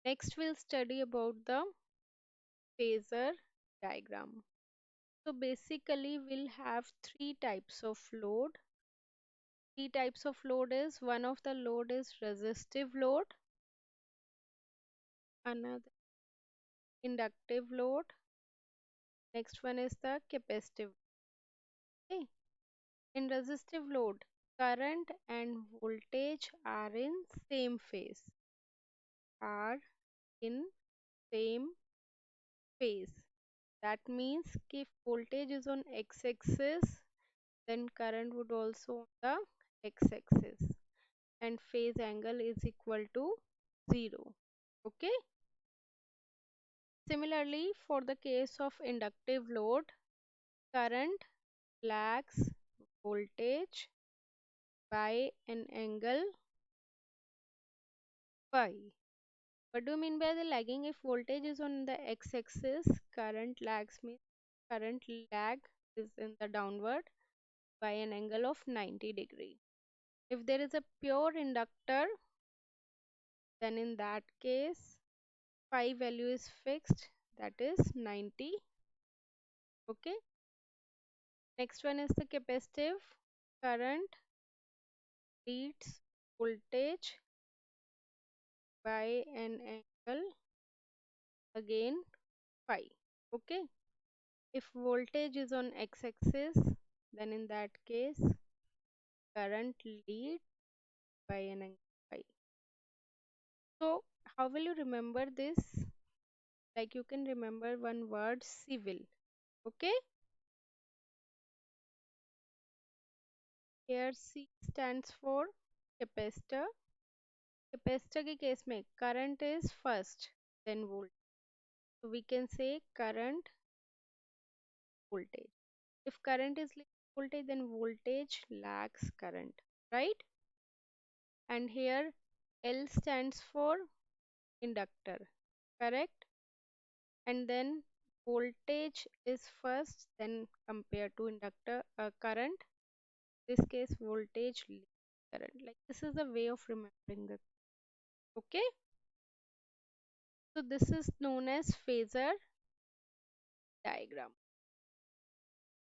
Next, we'll study about the phasor diagram. So basically, we'll have three types of load. Three types of load is one of the load is resistive load, another inductive load, next one is the capacitive. Okay. In resistive load, current and voltage are in same phase, are in same phase. That means if voltage is on x-axis, then current would also on the x-axis, and phase angle is equal to 0. Okay. Similarly, for the case of inductive load, current lags voltage by an angle phi. What do you mean by the lagging? If voltage is on the x-axis, current lags means current lag is in the downward by an angle of 90 degree. If there is a pure inductor, then in that case phi value is fixed, that is 90. Okay. Next one is the capacitive. Current leads voltage by an angle again phi. Okay. If voltage is on x-axis, then in that case current lead by an angle phi. So how will you remember this? Like you can remember one word, civil. Okay. Here C stands for capacitor. Capacitor के case में current is first then volt, so we can say current voltage. If current is voltage, then voltage lags current, right? And here L stands for inductor, correct? And then voltage is first, then compared to inductor current, this case voltage leads current. Like this is the way of remembering the. Okay. So this is known as phasor diagram.